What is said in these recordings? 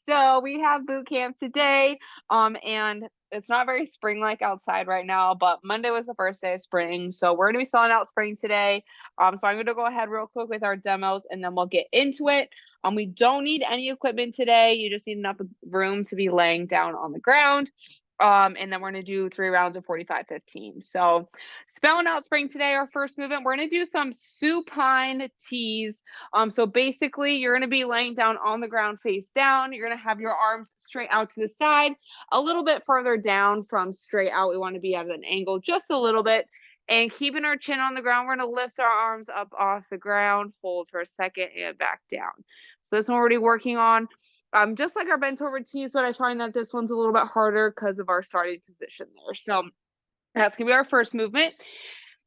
So we have boot camp today, and it's not very spring-like outside right now, but Monday was the first day of spring, so we're gonna be selling out spring today. So I'm gonna go ahead real quick with our demos, and then we'll get into it. We don't need any equipment today. You just need enough room to be laying down on the ground. And then we're gonna do 3 rounds of 45-15. So spelling out spring today, our first movement, we're gonna do some supine tees. So basically you're gonna be laying down on the ground face down. You're gonna have your arms straight out to the side, a little bit further down from straight out. We want to be at an angle just a little bit. And keeping our chin on the ground, we're gonna lift our arms up off the ground, hold for a second, and back down. So this one we're already working on. Just like our bent over tees, but I find that this one's a little bit harder because of our starting position there. So that's gonna be our first movement.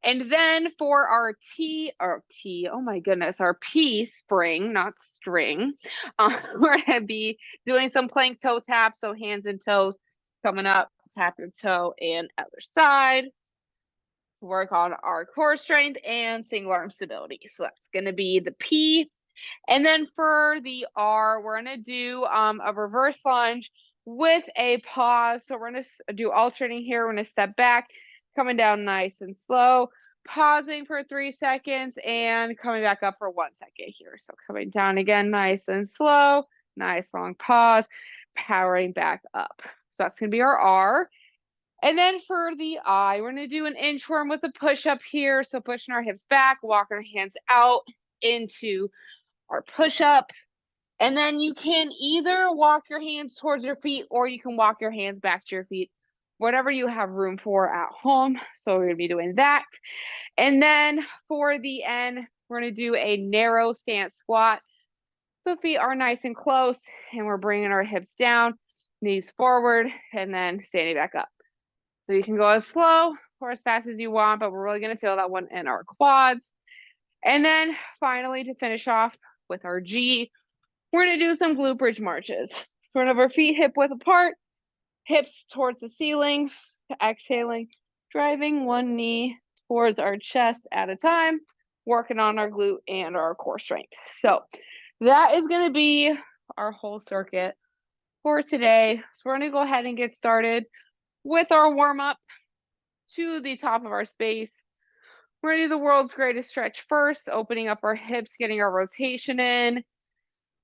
And then for our oh my goodness, our P spring, not string, we're gonna be doing some plank toe taps. So hands and toes coming up, tap your toe and other side. Work on our core strength and single arm stability. So that's gonna be the P. And then for the R, we're gonna do a reverse lunge with a pause. So we're gonna do alternating here. We're gonna step back, coming down nice and slow, pausing for 3 seconds, and coming back up for 1 second here. So coming down again, nice and slow, nice long pause, powering back up. So that's gonna be our R. And then for the I, we're gonna do an inchworm with a push up here. So pushing our hips back, walk our hands out into our push up. And then you can either walk your hands towards your feet or you can walk your hands back to your feet, whatever you have room for at home. So we're gonna be doing that. And then for the end, we're gonna do a narrow stance squat. So feet are nice and close and we're bringing our hips down, knees forward, and then standing back up. So you can go as slow or as fast as you want, but we're really gonna feel that one in our quads. And then finally, to finish off with our G, we're gonna do some glute bridge marches. Front of our feet hip width apart, hips towards the ceiling, exhaling, driving one knee towards our chest at a time, working on our glute and our core strength. So that is gonna be our whole circuit for today. So we're gonna go ahead and get started with our warm up to the top of our space. We're gonna do the world's greatest stretch first, opening up our hips, getting our rotation in.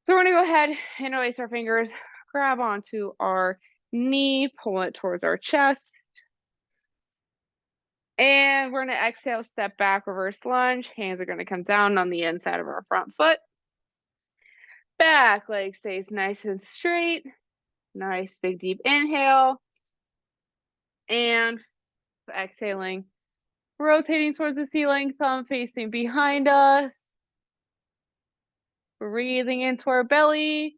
So we're gonna go ahead and interlace our fingers, grab onto our knee, pull it towards our chest. And we're gonna exhale, step back, reverse lunge. Hands are gonna come down on the inside of our front foot. Back leg stays nice and straight. Nice big deep inhale. And exhaling, rotating towards the ceiling, thumb facing behind us. Breathing into our belly.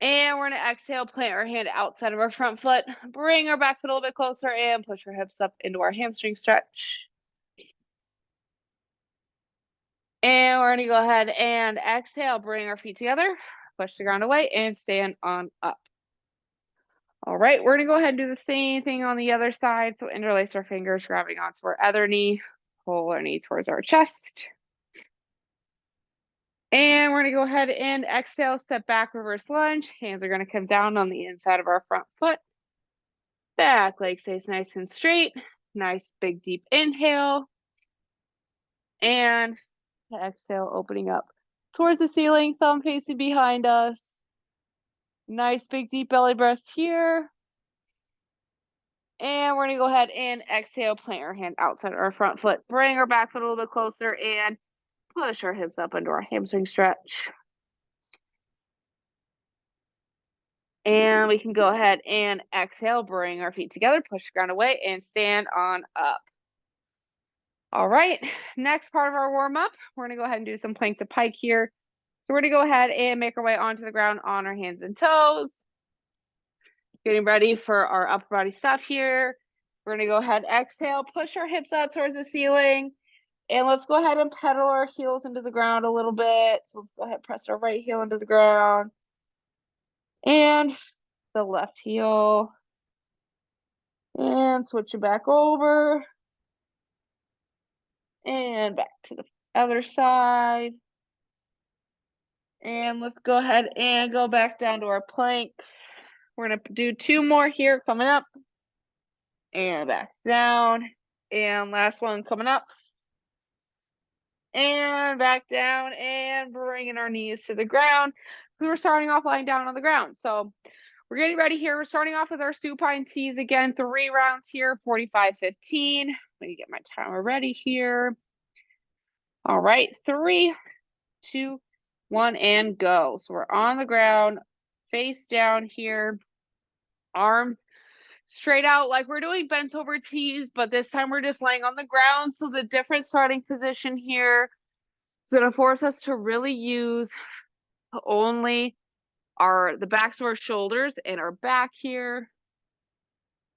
And we're gonna exhale, plant our hand outside of our front foot, bring our back foot a little bit closer and push our hips up into our hamstring stretch. And we're gonna go ahead and exhale, bring our feet together, push the ground away and stand on up. All right, we're gonna go ahead and do the same thing on the other side. So interlace our fingers, grabbing onto our other knee, pull our knee towards our chest. And we're gonna go ahead and exhale, step back, reverse lunge. Hands are gonna come down on the inside of our front foot. Back leg stays nice and straight. Nice big deep inhale. And exhale, opening up towards the ceiling, thumb facing behind us. Nice big deep belly breath here. And we're gonna go ahead and exhale, plant our hand outside our front foot. Bring our back foot a little bit closer and push our hips up into our hamstring stretch. And we can go ahead and exhale, bring our feet together, push the ground away and stand on up. All right, next part of our warm up, we're gonna go ahead and do some plank to pike here. So we're gonna go ahead and make our way onto the ground on our hands and toes. Getting ready for our upper body stuff here. We're gonna go ahead, exhale, push our hips out towards the ceiling. And let's go ahead and pedal our heels into the ground a little bit. So let's go ahead, press our right heel into the ground. And the left heel. And switch it back over. And back to the other side. And let's go ahead and go back down to our plank. We're gonna do 2 more here coming up. And back down. And last one coming up. And back down and bringing our knees to the ground. We're starting off lying down on the ground. So we're getting ready here. We're starting off with our supine tees again, 3 rounds here, 45-15. Let me get my timer ready here. All right, 3, 2, 1, and go. So we're on the ground, face down here, arms straight out like we're doing bent over tees, but this time we're just laying on the ground. So the different starting position here is going to force us to really use only the backs of our shoulders and our back here.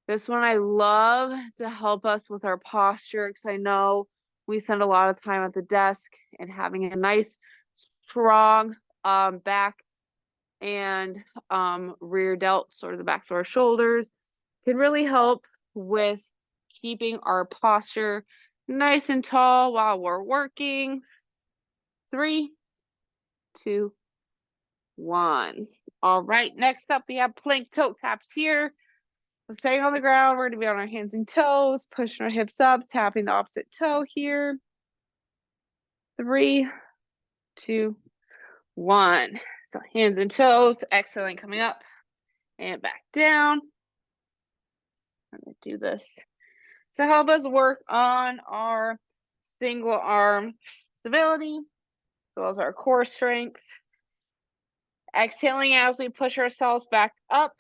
This one I love to help us with our posture because I know we spend a lot of time at the desk, and having a nice strong back and rear delt, sort of the backs of our shoulders, can really help with keeping our posture nice and tall while we're working. 3, 2, 1. All right, next up we have plank toe taps here. So staying on the ground, we're going to be on our hands and toes, pushing our hips up, tapping the opposite toe here. 3, 2, 1. So hands and toes, exhaling, coming up and back down. I'm going to do this to help us work on our single arm stability, as well as our core strength. Exhaling as we push ourselves back up.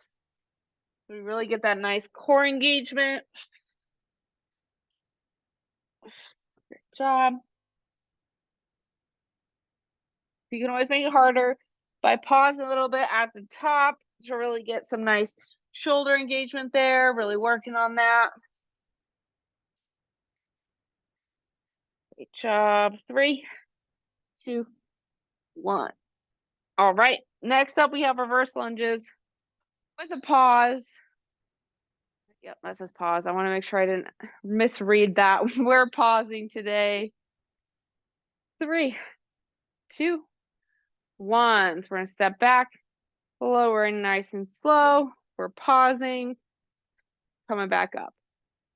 We really get that nice core engagement. Great job. You can always make it harder by pausing a little bit at the top to really get some nice shoulder engagement there, really working on that. Great job. 3, 2, 1. All right, next up we have reverse lunges with a pause. Yep, that says pause. I want to make sure I didn't misread that. We're pausing today. 3, 2, 1. So we're going to step back, lowering nice and slow. We're pausing, coming back up.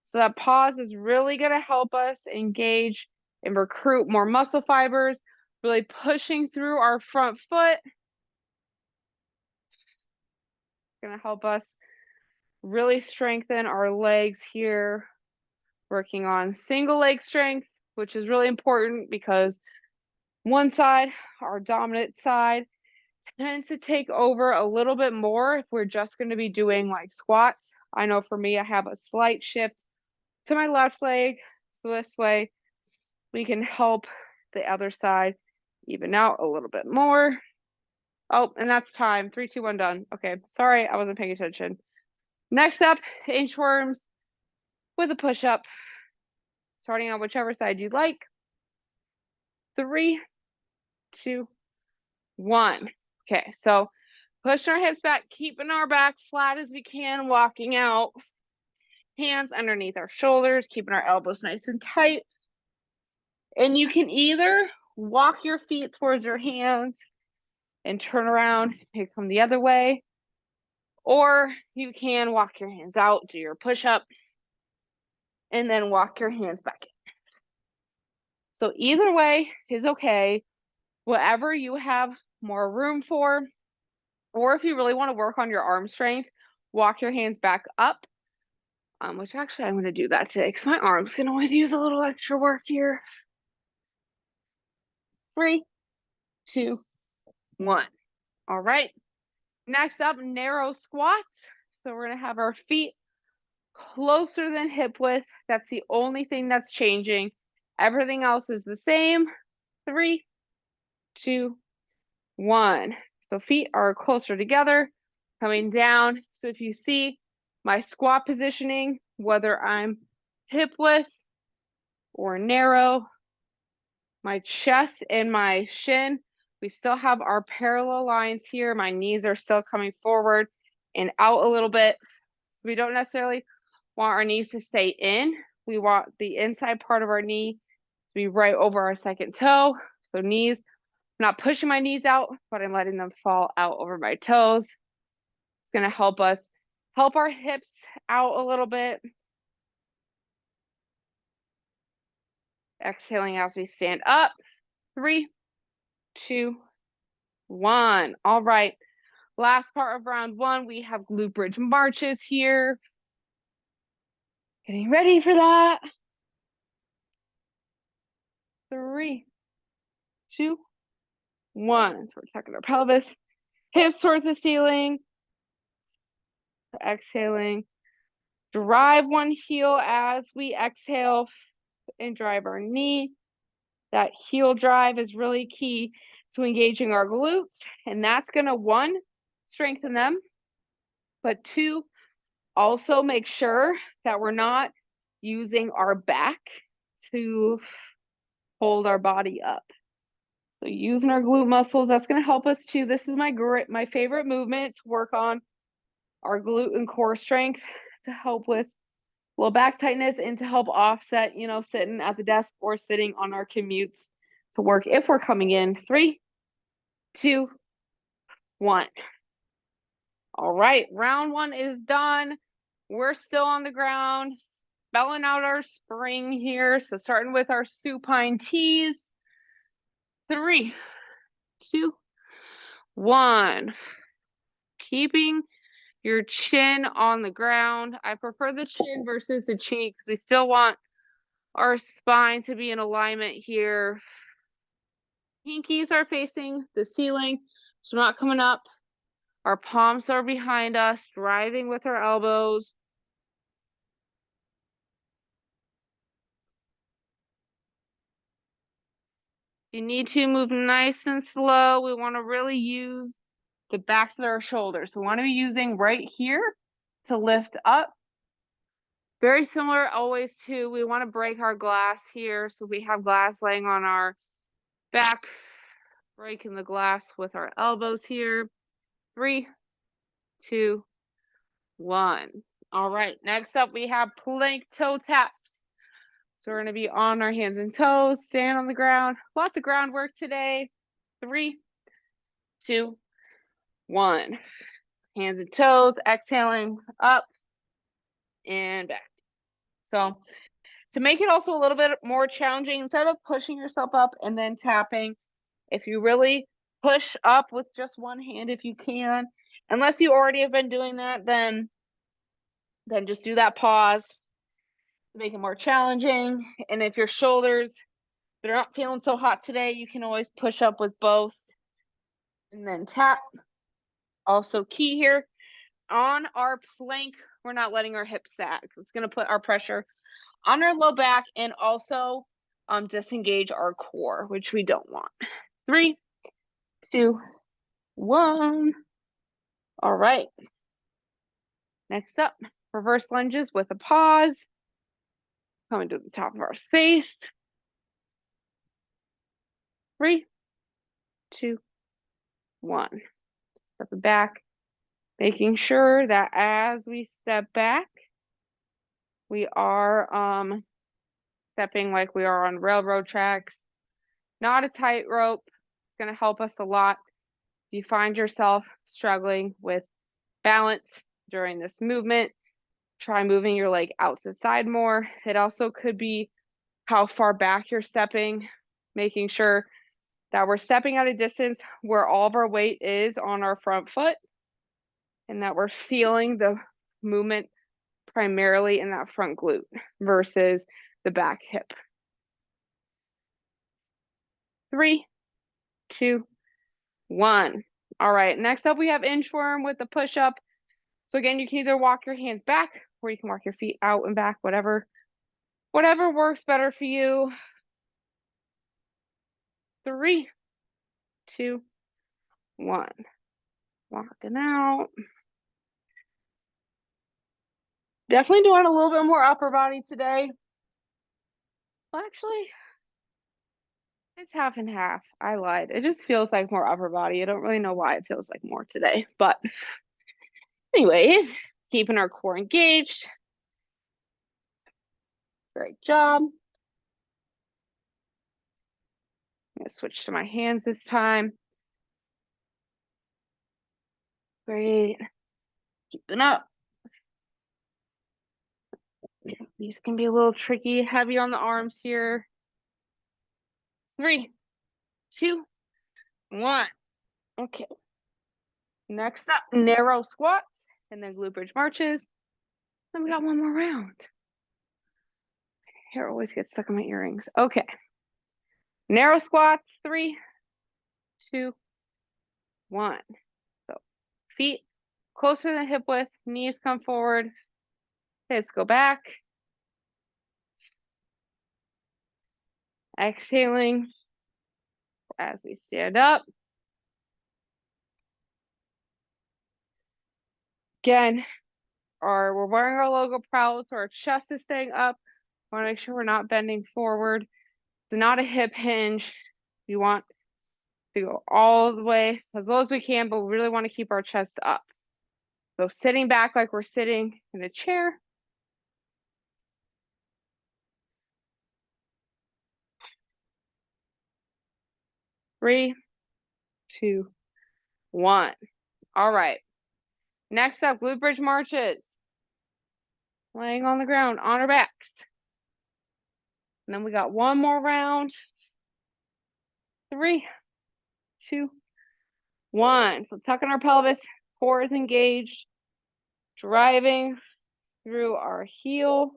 So that pause is really going to help us engage and recruit more muscle fibers, really pushing through our front foot. Going to help us really strengthen our legs here, working on single leg strength, which is really important because one side, our dominant side, tends to take over a little bit more if we're just going to be doing like squats. I know for me, I have a slight shift to my left leg. So this way we can help the other side even out a little bit more. Oh, and that's time. 3, 2, 1, done. Okay, sorry, I wasn't paying attention. Next up, inchworms with a push-up, starting on whichever side you'd like. 3, 2, 1. Okay, so pushing our hips back, keeping our back flat as we can, walking out. Hands underneath our shoulders, keeping our elbows nice and tight. And you can either walk your feet towards your hands and turn around and come the other way, or you can walk your hands out, do your push-up, and then walk your hands back in. So either way is okay, whatever you have more room for, or if you really want to work on your arm strength, walk your hands back up, which actually I'm going to do that today because my arms can always use a little extra work here. 3, 2, 1. All right. Next up, narrow squats. So we're going to have our feet closer than hip width. That's the only thing that's changing. Everything else is the same. 3, 2, 1. So feet are closer together, coming down. So if you see my squat positioning, whether I'm hip width or narrow, my chest and my shin, we still have our parallel lines here. My knees are still coming forward and out a little bit. So we don't necessarily want our knees to stay in. We want the inside part of our knee to be right over our second toe. So knees not pushing my knees out, but I'm letting them fall out over my toes. It's going to help us help our hips out a little bit. Exhaling as we stand up. 3, 2, 1. All right. Last part of round 1, we have glute bridge marches here. Getting ready for that. 3, 2, 1. So we're tucking our pelvis, hips towards the ceiling. Exhaling. Drive one heel as we exhale and drive our knee. That heel drive is really key to engaging our glutes, and that's going to, 1, strengthen them, but 2, also make sure that we're not using our back to hold our body up. So using our glute muscles, that's going to help us too. This is my favorite movement to work on our glute and core strength, to help with low back tightness and to help offset, sitting at the desk or sitting on our commutes to work if we're coming in. 3, 2, 1. All right, round 1 is done. We're still on the ground, spelling out our spring here. So starting with our supine tees. 3, 2, 1. Keeping your chin on the ground. I prefer the chin versus the cheeks. We still want our spine to be in alignment here. Pinkies are facing the ceiling, so not coming up. Our palms are behind us, driving with our elbows. You need to move nice and slow. We want to really use the backs of our shoulders. So we want to be using right here to lift up. Very similar always to, we want to break our glass here. So we have glass laying on our back, breaking the glass with our elbows here. 3, 2, 1. All right, next up we have plank toe taps. So we're going to be on our hands and toes, stand on the ground. Lots of groundwork today. 3, 2, 1. Hands and toes, exhaling up and back. So to make it also a little bit more challenging, instead of pushing yourself up and then tapping, if you really push up with just one hand, if you can, unless you already have been doing that, then just do that pause to make it more challenging. And if your shoulders, they're not feeling so hot today, you can always push up with both and then tap. Also key here, on our plank, we're not letting our hips sag. It's going to put our pressure on our low back and also disengage our core, which we don't want. 3, 2, 1. All right. Next up, reverse lunges with a pause. Coming to the top of our space. 3, 2, 1. Step back, making sure that as we step back, we are stepping like we are on railroad tracks, not a tightrope. It's going to help us a lot. If you find yourself struggling with balance during this movement, try moving your leg out to the side more. It also could be how far back you're stepping, making sure that we're stepping at a distance where all of our weight is on our front foot and that we're feeling the movement primarily in that front glute versus the back hip. 3, 2, 1. All right, next up we have inchworm with the push-up. So again, you can either walk your hands back or you can walk your feet out and back, whatever works better for you. 3, 2, 1. Walking out. Definitely doing a little bit more upper body today. Well, actually, it's half and half. I lied. It just feels like more upper body. I don't really know why it feels like more today. But anyways, keeping our core engaged. Great job. I'm gonna switch to my hands this time. Great. Keeping up. These can be a little tricky, heavy on the arms here. 3, 2, 1. Okay. Next up, narrow squats and then glute bridge marches. Then we got one more round. Hair always gets stuck in my earrings. Okay. Narrow squats, 3, 2, 1. So feet closer than hip width, knees come forward, hips go back. Exhaling as we stand up. Again, we're wearing our logo proud, so our chest is staying up. We want to make sure we're not bending forward. It's not a hip hinge. We want to go all the way as low as we can, but we really want to keep our chest up. So sitting back like we're sitting in a chair. Three, 2, 1. All right. Next up, glute bridge marches. Laying on the ground on our backs. And then we got one more round. 3, 2, 1. So tucking our pelvis, core is engaged, driving through our heel.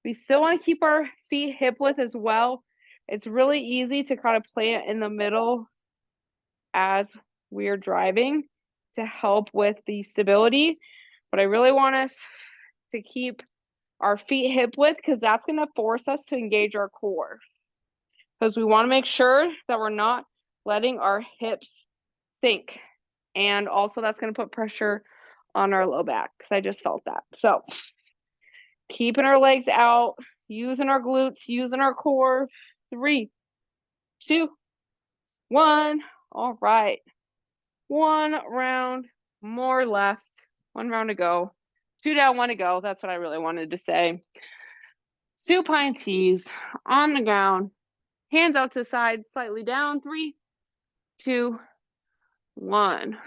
We still want to keep our feet hip width as well. It's really easy to kind of plant in the middle as we're driving to help with the stability. But I really want us to keep our feet hip width because that's going to force us to engage our core. Because we want to make sure that we're not letting our hips sink. And also that's going to put pressure on our low back because I just felt that. So keeping our legs out, using our glutes, using our core. 3, 2, 1. All right. One round more left. One round to go. 2 down, 1 to go. That's what I really wanted to say. Supine tees on the ground. Hands out to the side, slightly down. 3, 2, 1.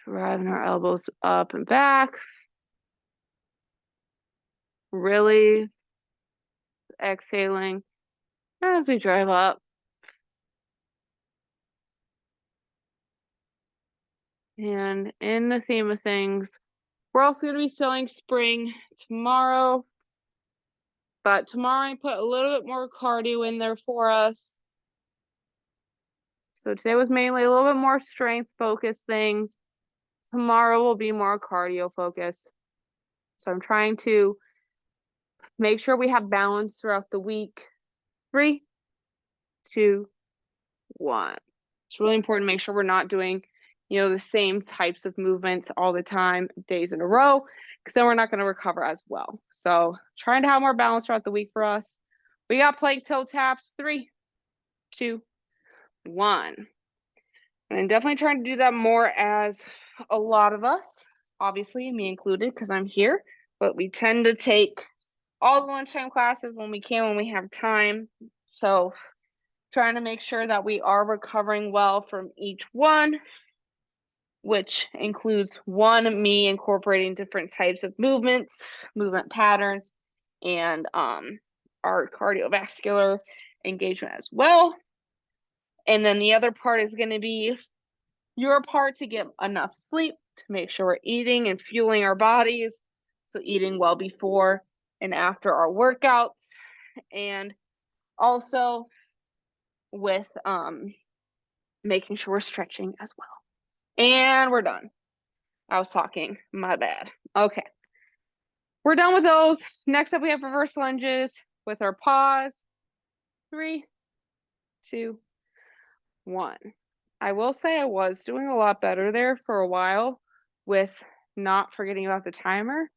Driving our elbows up and back. Really exhaling as we drive up. And in the theme of things, we're also going to be selling spring tomorrow. But tomorrow I put a little bit more cardio in there for us. So today was mainly a little bit more strength focused things. Tomorrow will be more cardio focused. So I'm trying to make sure we have balance throughout the week. 3, 2, 1. It's really important to make sure we're not doing, the same types of movements all the time, days in a row, because then we're not going to recover as well. So trying to have more balance throughout the week for us. We got plank toe taps. 3, 2, 1. And I'm definitely trying to do that more as a lot of us, obviously me included, because I'm here, but we tend to take all the lunchtime classes when we can, when we have time. So trying to make sure that we are recovering well from each one, which includes me incorporating different types of movement patterns, and our cardiovascular engagement as well. And then the other part is going to be your part to get enough sleep, to make sure we're eating and fueling our bodies. So eating well before and after our workouts, and also with making sure we're stretching as well. And we're done. I was talking, my bad. Okay. We're done with those. Next up, we have reverse lunges with our pause. 3, 2, 1. I will say I was doing a lot better there for a while with not forgetting about the timer.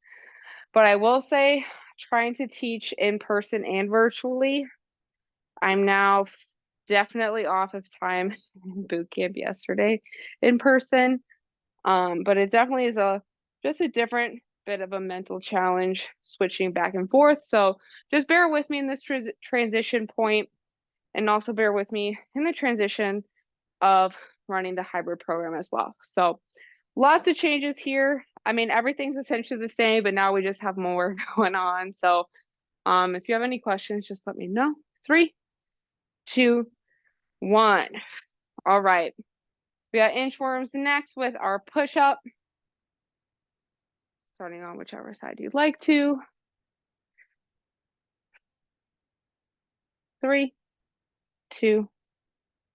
But I will say, trying to teach in person and virtually, I'm now definitely off of time in boot camp yesterday in person. But it definitely is just a different bit of a mental challenge switching back and forth. So just bear with me in this transition point, and also bear with me in the transition of running the hybrid program as well. So lots of changes here. I mean, everything's essentially the same, but now we just have more going on. So if you have any questions, just let me know. 3, 2, 1. All right. We got inchworms next with our push-up. Starting on whichever side you'd like to. 3, 2,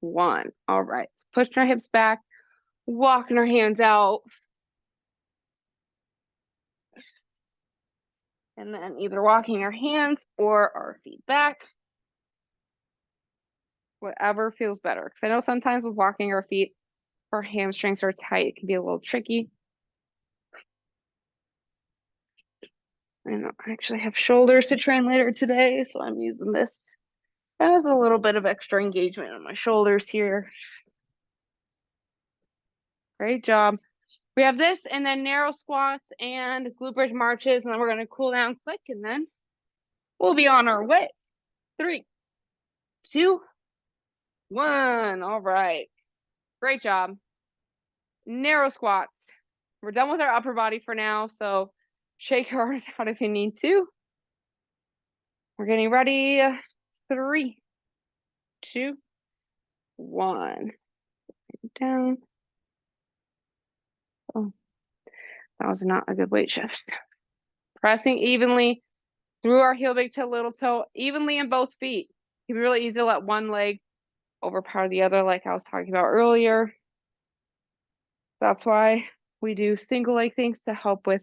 1. All right. Pushing our hips back, walking our hands out. And then either walking our hands or our feet back. Whatever feels better. Because I know sometimes with walking our feet, our hamstrings are tight. It can be a little tricky. And I actually have shoulders to train later today, so I'm using this as a little bit of extra engagement on my shoulders here. Great job. We have this and then narrow squats and glute bridge marches, and then we're going to cool down quick, and then we'll be on our way. 3, 2, 1. All right. Great job. Narrow squats. We're done with our upper body for now, so shake your arms out if you need to. We're getting ready. 3, 2, 1. Down. Oh, that was not a good weight shift. Pressing evenly through our heel, big toe, little toe, evenly in both feet. It can be really easy to let one leg overpower the other, like I was talking about earlier. That's why we do single leg things to help with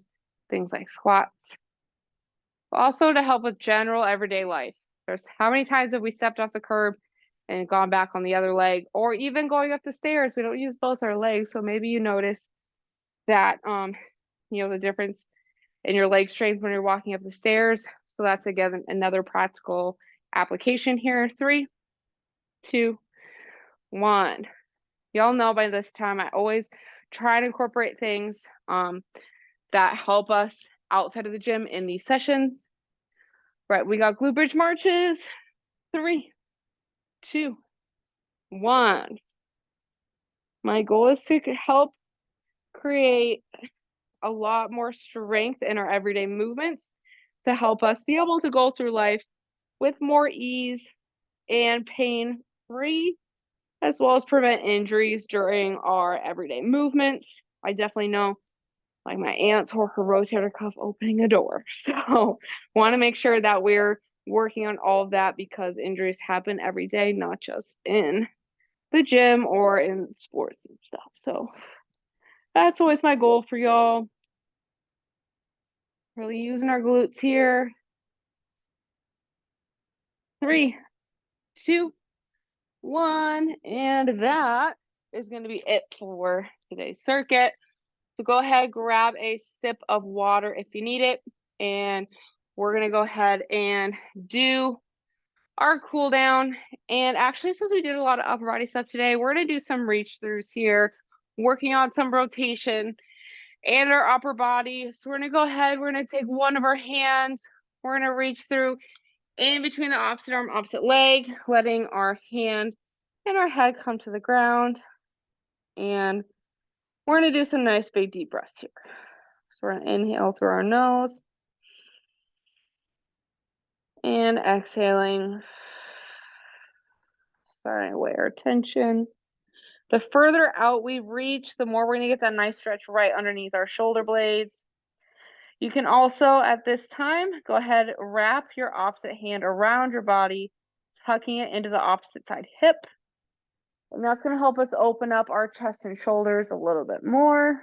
things like squats. Also to help with general everyday life. There's how many times have we stepped off the curb and gone back on the other leg, or even going up the stairs, we don't use both our legs. So maybe you notice that, the difference in your leg strength when you're walking up the stairs. So that's, again, another practical application here. 3, 2, 1. Y'all know by this time, I always try to incorporate things that help us outside of the gym in these sessions. Right, we got glute bridge marches. 3, 2, 1. My goal is to help create a lot more strength in our everyday movements to help us be able to go through life with more ease and pain-free, as well as prevent injuries during our everyday movements. I definitely know, like my aunt tore her rotator cuff opening a door. So want to make sure that we're working on all of that, because injuries happen every day, not just in the gym or in sports and stuff. So that's always my goal for y'all. Really using our glutes here. 3, 2, 1. And that is going to be it for today's circuit. So go ahead, grab a sip of water if you need it. And we're going to go ahead and do our cool down. And actually, since we did a lot of upper body stuff today, we're going to do some reach throughs here, working on some rotation and our upper body. So we're going to go ahead, we're going to take one of our hands, we're going to reach through in between the opposite arm, opposite leg, letting our hand and our head come to the ground. And we're going to do some nice big deep breaths here. So we're going to inhale through our nose and exhaling, starting away our tension. The further out we reach, the more we're going to get that nice stretch right underneath our shoulder blades. You can also, at this time, go ahead, wrap your opposite hand around your body, tucking it into the opposite side hip. And that's going to help us open up our chest and shoulders a little bit more.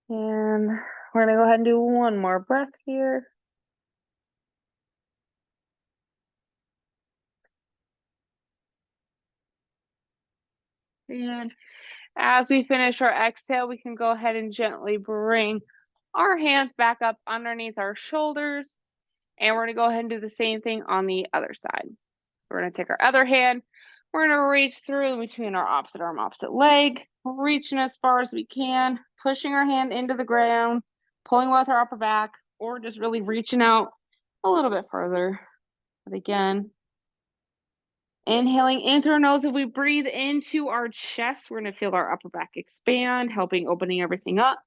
And we're going to go ahead and do one more breath here. And as we finish our exhale, we can go ahead and gently bring our hands back up underneath our shoulders. And we're going to go ahead and do the same thing on the other side. We're going to take our other hand. We're going to reach through between our opposite arm, opposite leg, reaching as far as we can, pushing our hand into the ground, pulling with our upper back, or just really reaching out a little bit further. But again, inhaling in through our nose. If we breathe into our chest, we're going to feel our upper back expand, helping opening everything up.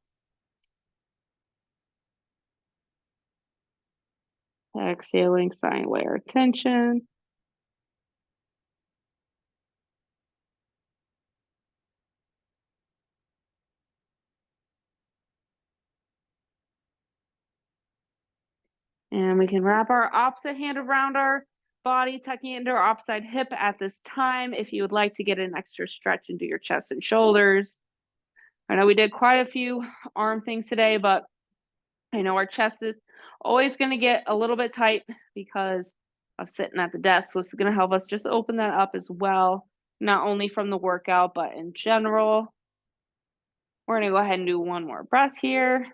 Exhaling, sighing away our tension. And we can wrap our opposite hand around our body, tucking it into our opposite hip at this time if you would like to get an extra stretch into your chest and shoulders. I know we did quite a few arm things today, but I know our chest is always going to get a little bit tight because of sitting at the desk. So it's going to help us just open that up as well, not only from the workout, but in general. We're going to go ahead and do one more breath here.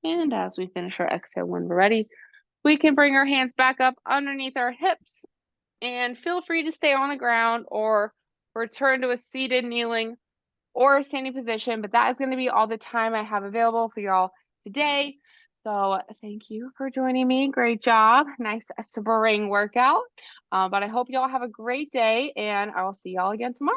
And as we finish our exhale, when we're ready, we can bring our hands back up underneath our hips and feel free to stay on the ground or return to a seated, kneeling, or a standing position. But that is going to be all the time I have available for y'all today. So thank you for joining me. Great job. Nice spring workout. But I hope y'all have a great day, and I will see y'all again tomorrow.